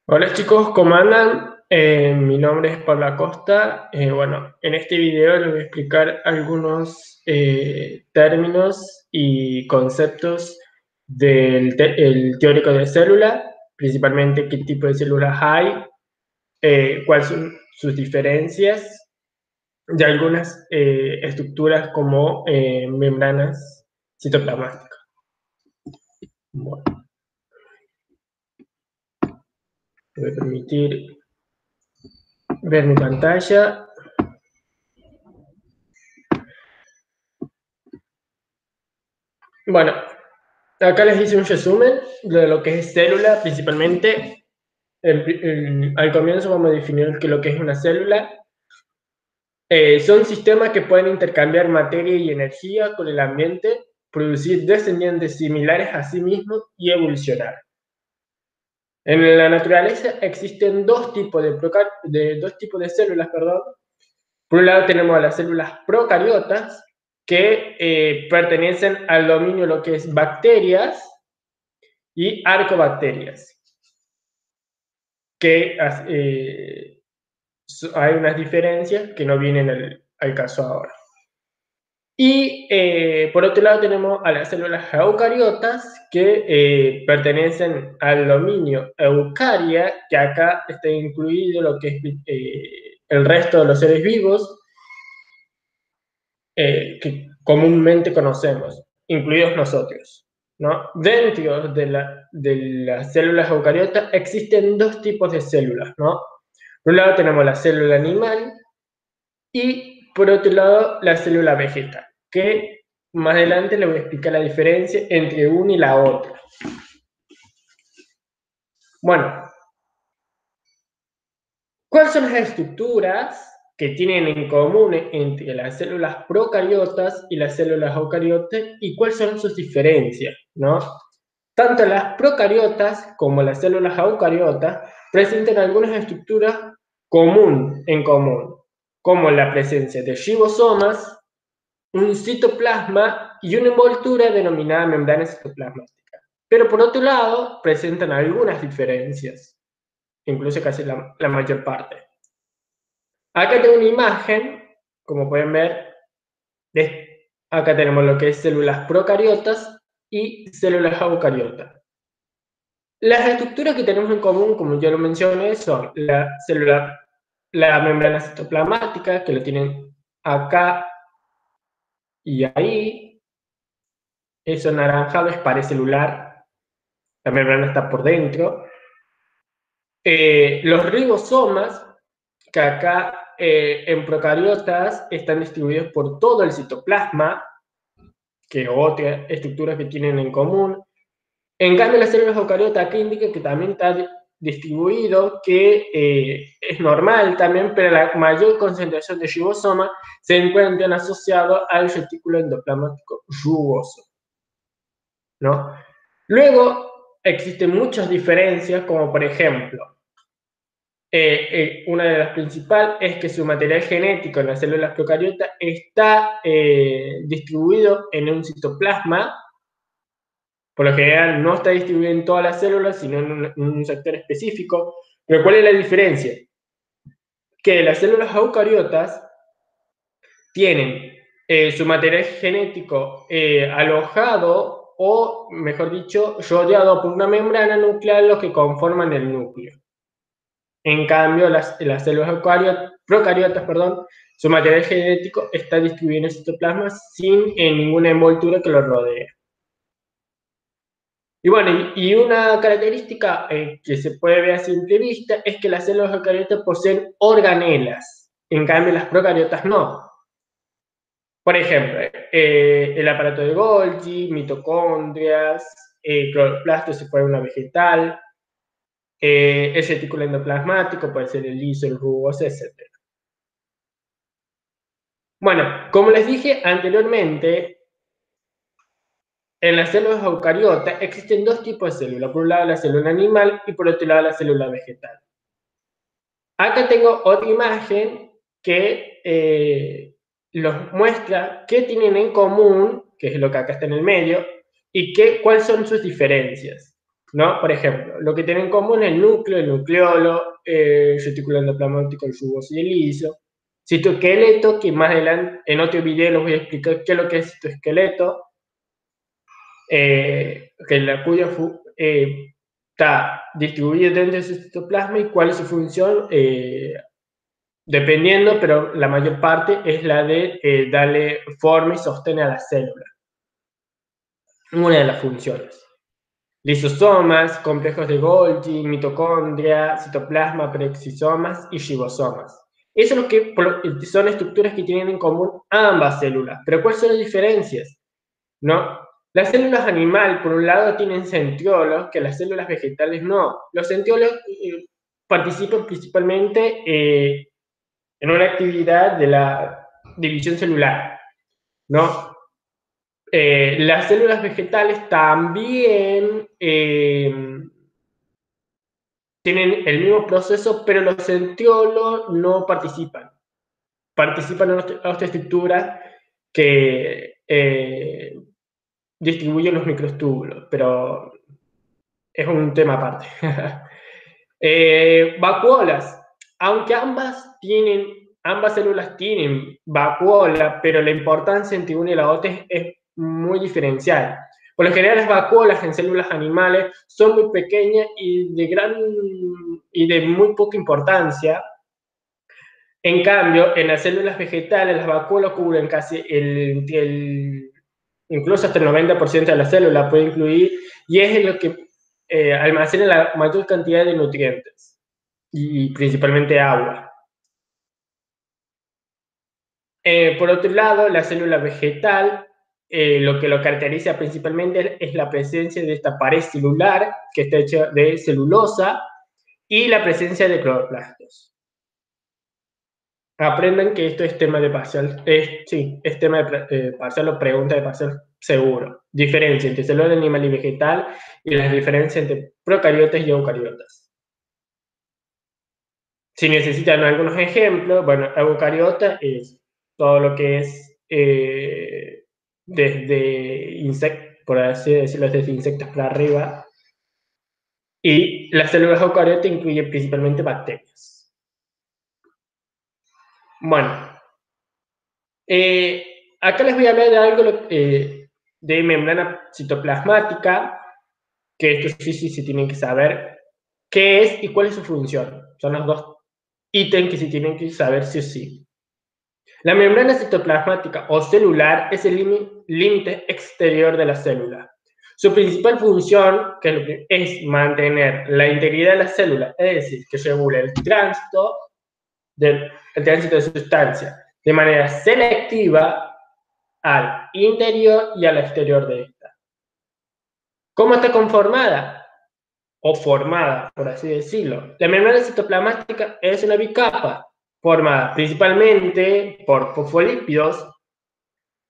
Hola chicos, ¿cómo andan? Mi nombre es Pablo Acosta. Bueno, en este video les voy a explicar algunos términos y conceptos del teórico de célula, principalmente qué tipo de células hay, cuáles son sus diferencias de algunas estructuras como membranas citoplasmáticas. Bueno, voy a permitir ver mi pantalla. Bueno, acá les hice un resumen de lo que es célula, principalmente. Al comienzo vamos a definir lo que es una célula. Son sistemas que pueden intercambiar materia y energía con el ambiente, producir descendientes similares a sí mismos y evolucionar. En la naturaleza existen dos tipos de células, perdón. Por un lado tenemos a las células procariotas, que pertenecen al dominio de lo que es bacterias y arcobacterias, que hay unas diferencias que no vienen al caso ahora. Y por otro lado tenemos a las células eucariotas, que pertenecen al dominio eucaria, que acá está incluido lo que es el resto de los seres vivos que comúnmente conocemos, incluidos nosotros, ¿no? Dentro de las células eucariotas existen dos tipos de células, ¿no? Por un lado tenemos la célula animal y por otro lado la célula vegetal, que más adelante les voy a explicar la diferencia entre una y la otra. Bueno, ¿cuáles son las estructuras que tienen en común entre las células procariotas y las células eucariotas y cuáles son sus diferencias, ¿no? Tanto las procariotas como las células eucariotas presentan algunas estructuras en común, como la presencia de ribosomas, un citoplasma y una envoltura denominada membrana citoplasmática. Pero por otro lado, presentan algunas diferencias, incluso casi la mayor parte. Acá tengo una imagen, como pueden ver, acá tenemos lo que es células procariotas y células eucariotas. Las estructuras que tenemos en común, como ya lo mencioné, son la membrana citoplasmática, que lo tienen acá y ahí. Eso naranjado es parecelular, la membrana está por dentro. Los ribosomas, que acá en procariotas están distribuidos por todo el citoplasma, que otra estructura que tienen en común. En cambio, las células eucariotas acá indica que también está distribuido, que es normal también, pero la mayor concentración de ribosoma se encuentran asociados al retículo endoplasmático rugoso, ¿no? Luego, existen muchas diferencias, como por ejemplo, una de las principales es que su material genético en las células procariotas está distribuido en un citoplasma. Por lo general no está distribuido en todas las células, sino en un sector específico. Pero ¿cuál es la diferencia? Que las células eucariotas tienen su material genético alojado, o mejor dicho, rodeado por una membrana nuclear, los que conforman el núcleo. En cambio, las células procariotas, perdón, su material genético está distribuido en el citoplasma sin ninguna envoltura que lo rodee. Y bueno, y una característica que se puede ver a simple vista es que las células eucariotas poseen organelas, en cambio las procariotas no. Por ejemplo, el aparato de Golgi, mitocondrias, cloroplasto se puede una vegetal, el retículo endoplasmático puede ser el liso, el rugoso, etc. Bueno, como les dije anteriormente, en las células eucariotas existen dos tipos de células. Por un lado la célula animal y por otro lado la célula vegetal. Acá tengo otra imagen que los muestra qué tienen en común, que es lo que acá está en el medio, y cuáles son sus diferencias. ¿no? Por ejemplo, lo que tienen en común es el núcleo, el nucleolo, retículo endoplasmático, el rugoso y el liso. Citoesqueleto, que más adelante en otro video les voy a explicar qué es lo que es citoesqueleto, que la cuya está distribuido dentro de su citoplasma y cuál es su función, dependiendo, pero la mayor parte es la de darle forma y sostén a la célula. Una de las funciones. Lisosomas, complejos de Golgi, mitocondria, citoplasma, peroxisomas y ribosomas. Eso es lo que son estructuras que tienen en común ambas células. Pero ¿cuáles son las diferencias? ¿No? Las células animal, por un lado, tienen centriolos, que las células vegetales no. Los centriolos participan principalmente en una actividad de la división celular, ¿no? Las células vegetales también tienen el mismo proceso, pero los centriolos no participan. Participan en otra estructura que distribuyen los microtúbulos, pero es un tema aparte. Vacuolas. Aunque ambas células tienen vacuola, pero la importancia entre una y la otra es muy diferencial. Por lo general, las vacuolas en células animales son muy pequeñas y de muy poca importancia. En cambio, en las células vegetales, las vacuolas cubren casi incluso hasta el 90% de la célula puede incluir, y es lo que almacena la mayor cantidad de nutrientes, y principalmente agua. Por otro lado, la célula vegetal, lo que lo caracteriza principalmente es la presencia de esta pared celular, que está hecha de celulosa, y la presencia de cloroplastos. Aprendan que esto es tema de parcial, es tema de parcial o pregunta de parcial seguro. Diferencia entre célula animal y vegetal y las diferencias entre procariotas y eucariotas. Si necesitan algunos ejemplos, bueno, eucariota es todo lo que es desde insectos, por así decirlo, desde insectos para arriba, y las células eucariotas incluyen principalmente bacterias. Bueno, acá les voy a hablar de algo de membrana citoplasmática, que esto sí se tienen que saber qué es y cuál es su función. Son los dos ítems que se tienen que saber sí o sí. La membrana citoplasmática o celular es el límite exterior de la célula. Su principal función es mantener la integridad de la célula, es decir, que regula el tránsito de sustancia de manera selectiva al interior y al exterior de esta. ¿Cómo está conformada? O formada, por así decirlo. La membrana citoplasmática es una bicapa formada principalmente por fosfolípidos,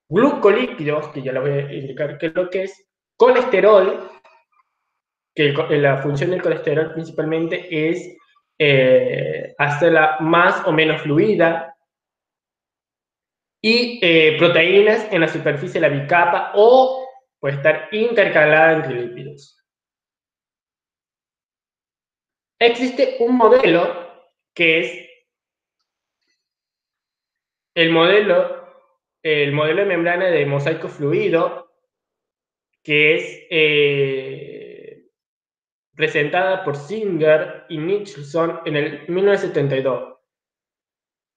glucolípidos, que ya les voy a indicar qué es lo que es, colesterol, que la función del colesterol principalmente es hacerla más o menos fluida, y proteínas en la superficie de la bicapa o puede estar intercalada entre lípidos. Existe un modelo que es el modelo de membrana de mosaico fluido, que es presentada por Singer y Nicholson en el 1972.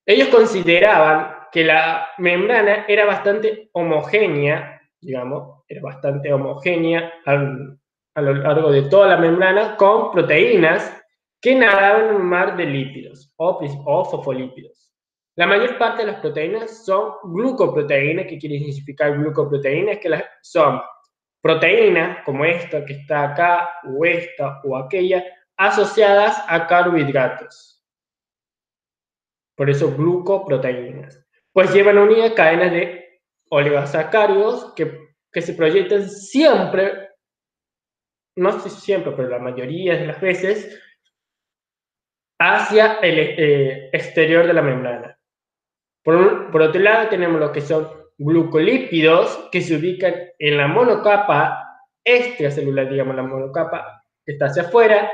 Ellos consideraban que la membrana era bastante homogénea, digamos, era bastante homogénea a lo largo de toda la membrana, con proteínas que nadaban en un mar de lípidos o fosfolípidos. La mayor parte de las proteínas son glucoproteínas. ¿Qué quiere significar glucoproteínas? Que son proteínas como esta que está acá, o esta o aquella, asociadas a carbohidratos. Por eso glucoproteínas. Pues llevan unidas cadenas de oligosacáridos que se proyectan siempre, no sé siempre, pero la mayoría de las veces, hacia el exterior de la membrana. Por otro lado, tenemos lo que son glucolípidos, que se ubican en la monocapa extracelular, digamos la monocapa que está hacia afuera,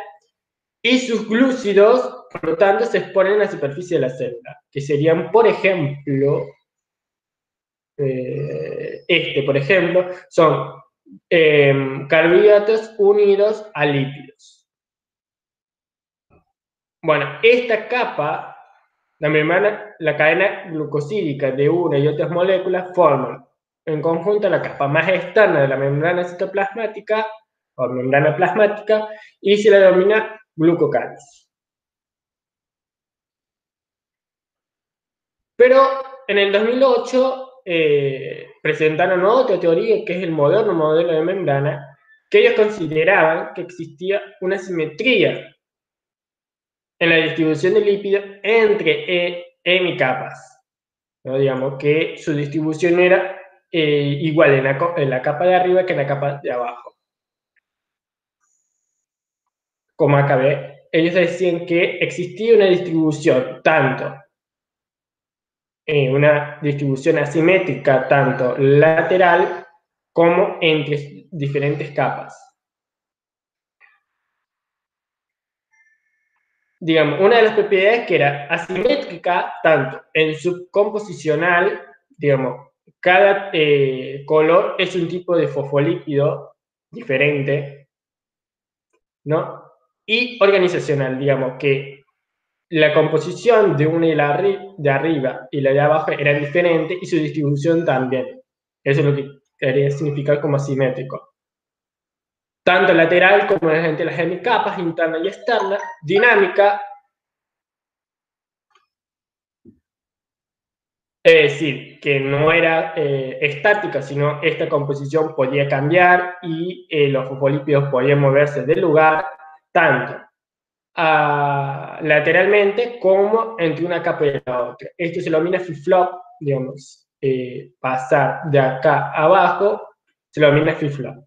y sus glúcidos, por lo tanto, se exponen a la superficie de la célula, que serían, por ejemplo, por ejemplo, son carbohidratos unidos a lípidos. Bueno, esta capa, la cadena glucosídica de una y otras moléculas forman en conjunto la capa más externa de la membrana citoplasmática o membrana plasmática y se la denomina glucocáliz. Pero en el 2008 presentaron otra teoría que es el moderno modelo de membrana, que ellos consideraban que existía una simetría en la distribución de lípidos entre hemicapas, ¿no? Digamos que su distribución era igual en la capa de arriba que en la capa de abajo. Como acabé, ellos decían que existía una distribución una distribución asimétrica tanto lateral como entre diferentes capas. Digamos, una de las propiedades que era asimétrica tanto en su composicional, digamos, cada color es un tipo de fosfolípido diferente, ¿no? Y organizacional, digamos, que la composición de una y de arriba y la de abajo era diferente y su distribución también. Eso es lo que quería significar como asimétrico. Tanto lateral como entre las hemicapas, interna y externa, dinámica, es decir, que no era estática, sino esta composición podía cambiar y los fosfolípidos podían moverse del lugar, tanto lateralmente como entre una capa y la otra. Esto se lo denomina flip-flop, digamos, pasar de acá a abajo, se lo denomina flip-flop.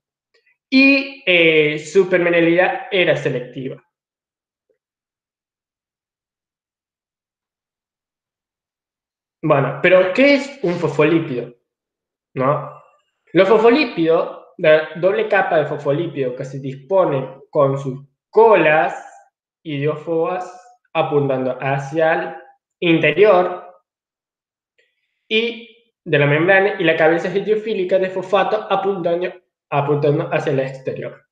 Y su permeabilidad era selectiva. Bueno, pero ¿qué es un fosfolípido? ¿No? Los fosfolípidos, la doble capa de fosfolípidos que se dispone con sus colas idiófobas apuntando hacia el interior y de la membrana y la cabeza idiofílica de fosfato apuntando hacia el exterior.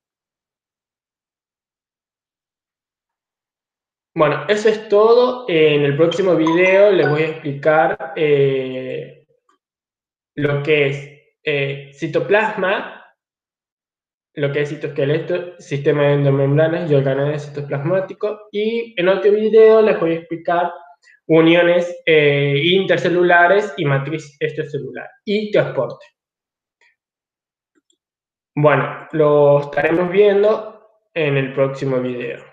Bueno, eso es todo. En el próximo video les voy a explicar lo que es citoplasma, lo que es citoesqueleto, sistema de endomembranas y organelles citoplasmáticos. Y en otro video les voy a explicar uniones intercelulares y matriz extracelular y transporte. Bueno, lo estaremos viendo en el próximo video.